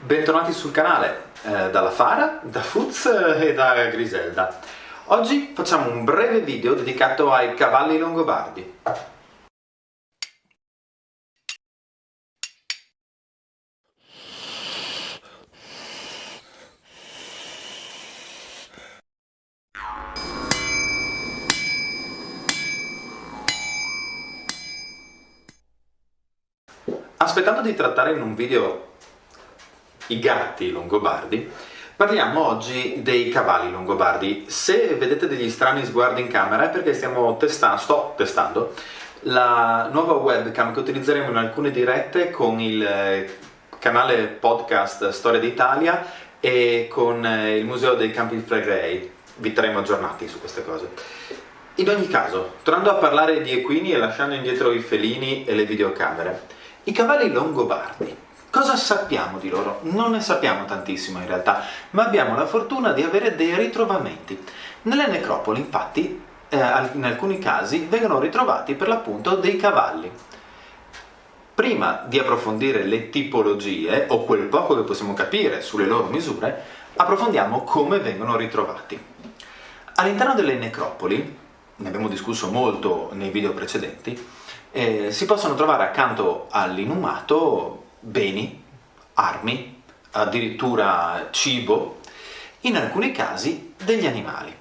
Bentornati sul canale, dalla Fara, da Fuz e da Griselda. Oggi facciamo un breve video dedicato ai cavalli longobardi. Aspettando di trattare in un video i gatti longobardi, parliamo oggi dei cavalli longobardi. Se vedete degli strani sguardi in camera è perché sto testando la nuova webcam che utilizzeremo in alcune dirette con il canale podcast Storia d'Italia e con il Museo dei Campi Flegrei. Vi terremo aggiornati su queste cose. In ogni caso, tornando a parlare di equini e lasciando indietro i felini e le videocamere, i cavalli longobardi. Cosa sappiamo di loro? Non ne sappiamo tantissimo in realtà, ma abbiamo la fortuna di avere dei ritrovamenti. Nelle necropoli, infatti, in alcuni casi vengono ritrovati per l'appunto dei cavalli. Prima di approfondire le tipologie, o quel poco che possiamo capire sulle loro misure, approfondiamo come vengono ritrovati. All'interno delle necropoli, ne abbiamo discusso molto nei video precedenti, si possono trovare accanto all'inumato beni, armi, addirittura cibo, in alcuni casi degli animali.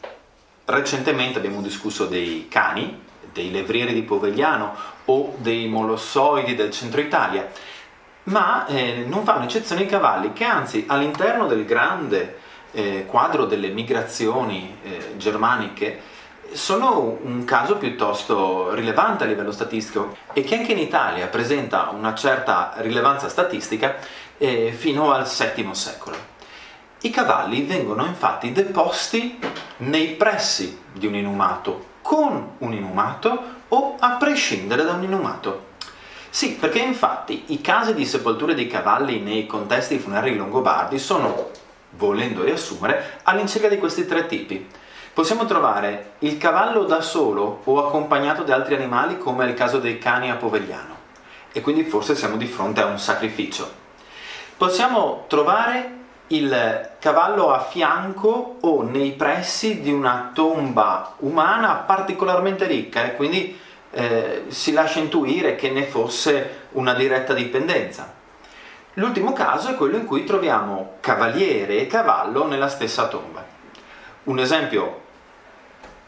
Recentemente abbiamo discusso dei cani, dei levrieri di Povegliano o dei molossoidi del centro Italia, ma non fanno eccezione i cavalli che anzi all'interno del grande quadro delle migrazioni germaniche sono un caso piuttosto rilevante a livello statistico e che anche in Italia presenta una certa rilevanza statistica fino al VII secolo. I cavalli vengono infatti deposti nei pressi di un inumato, con un inumato o a prescindere da un inumato. Sì, perché infatti i casi di sepolture dei cavalli nei contesti funerari longobardi sono, volendo riassumere, all'incirca di questi tre tipi. Possiamo trovare il cavallo da solo o accompagnato da altri animali, come è il caso dei cani a Povegliano, e quindi forse siamo di fronte a un sacrificio. Possiamo trovare il cavallo a fianco o nei pressi di una tomba umana particolarmente ricca e quindi si lascia intuire che ne fosse una diretta dipendenza. L'ultimo caso è quello in cui troviamo cavaliere e cavallo nella stessa tomba. Un esempio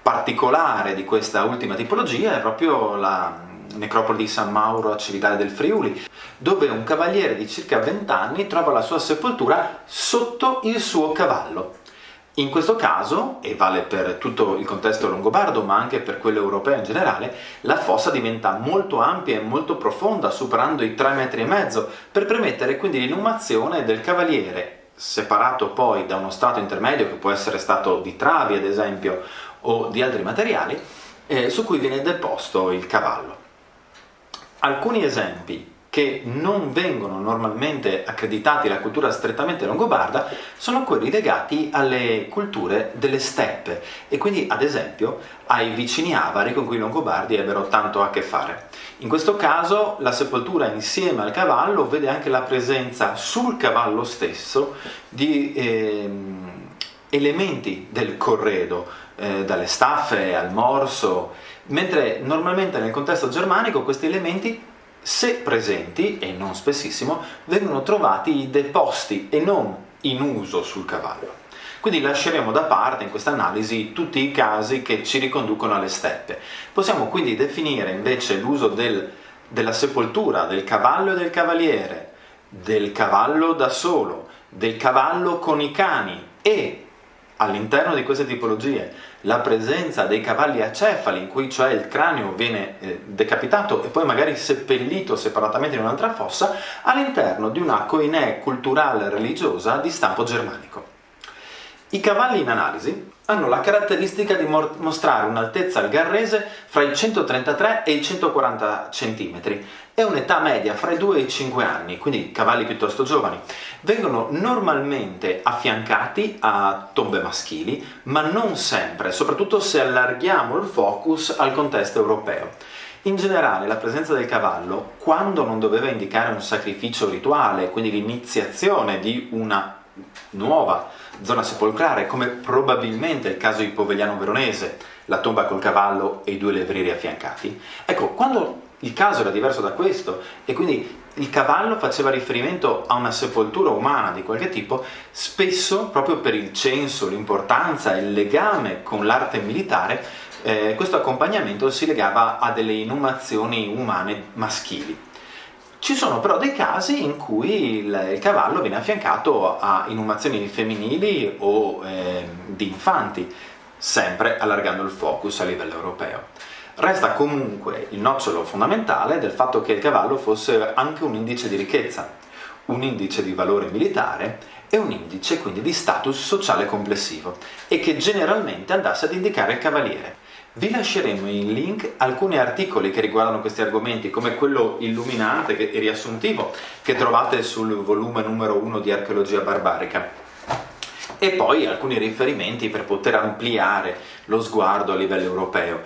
particolare di questa ultima tipologia è proprio la necropoli di San Mauro a Cividale del Friuli, dove un cavaliere di circa 20 anni trova la sua sepoltura sotto il suo cavallo. In questo caso, e vale per tutto il contesto longobardo ma anche per quello europeo in generale, la fossa diventa molto ampia e molto profonda, superando i 3,5 metri, per permettere quindi l'inumazione del cavaliere, separato poi da uno strato intermedio che può essere stato di travi ad esempio o di altri materiali, su cui viene deposto il cavallo. Alcuni esempi che non vengono normalmente accreditati alla cultura strettamente longobarda sono quelli legati alle culture delle steppe e quindi ad esempio ai vicini avari con cui i longobardi ebbero tanto a che fare. In questo caso la sepoltura insieme al cavallo vede anche la presenza sul cavallo stesso di elementi del corredo, dalle staffe al morso, mentre normalmente nel contesto germanico questi elementi, se presenti, e non spessissimo, vengono trovati deposti e non in uso sul cavallo. Quindi lasceremo da parte in questa analisi tutti i casi che ci riconducono alle steppe. Possiamo quindi definire invece l'uso della sepoltura del cavallo e del cavaliere, del cavallo da solo, del cavallo con i cani e all'interno di queste tipologie la presenza dei cavalli acefali, in cui cioè il cranio viene decapitato e poi magari seppellito separatamente in un'altra fossa, all'interno di una coinè culturale religiosa di stampo germanico. I cavalli in analisi hanno la caratteristica di mostrare un'altezza al garrese fra i 133 e i 140 cm e un'età media fra i 2 e i 5 anni, quindi cavalli piuttosto giovani. Vengono normalmente affiancati a tombe maschili, ma non sempre, soprattutto se allarghiamo il focus al contesto europeo. In generale la presenza del cavallo, quando non doveva indicare un sacrificio rituale, quindi l'iniziazione di una nuova zona sepolcrale, come probabilmente è il caso di Povegliano Veronese, la tomba col cavallo e i 2 levrieri affiancati, ecco, quando il caso era diverso da questo e quindi il cavallo faceva riferimento a una sepoltura umana di qualche tipo, spesso, proprio per il censo, l'importanza e il legame con l'arte militare, questo accompagnamento si legava a delle inumazioni umane maschili. Ci sono però dei casi in cui il cavallo viene affiancato a inumazioni femminili o di infanti, sempre allargando il focus a livello europeo. Resta comunque il nocciolo fondamentale del fatto che il cavallo fosse anche un indice di ricchezza, un indice di valore militare e un indice quindi di status sociale complessivo, e che generalmente andasse ad indicare il cavaliere. Vi lasceremo in link alcuni articoli che riguardano questi argomenti, come quello illuminante e riassuntivo che trovate sul volume numero 1 di Archeologia Barbarica, e poi alcuni riferimenti per poter ampliare lo sguardo a livello europeo.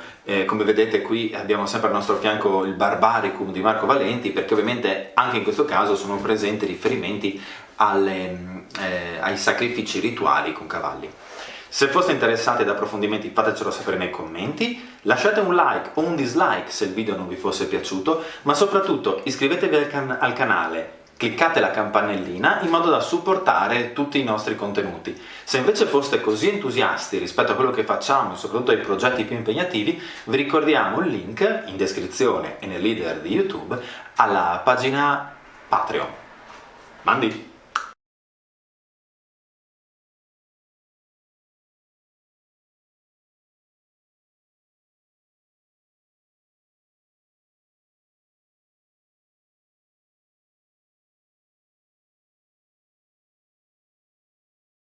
Come vedete qui abbiamo sempre al nostro fianco il Barbaricum di Marco Valenti, perché ovviamente anche in questo caso sono presenti riferimenti ai sacrifici rituali con cavalli. Se foste interessati ad approfondimenti fatecelo sapere nei commenti, lasciate un like o un dislike se il video non vi fosse piaciuto, ma soprattutto iscrivetevi al canale, cliccate la campanellina in modo da supportare tutti i nostri contenuti. Se invece foste così entusiasti rispetto a quello che facciamo e soprattutto ai progetti più impegnativi, vi ricordiamo il link in descrizione e nel leader di YouTube alla pagina Patreon. Mandi!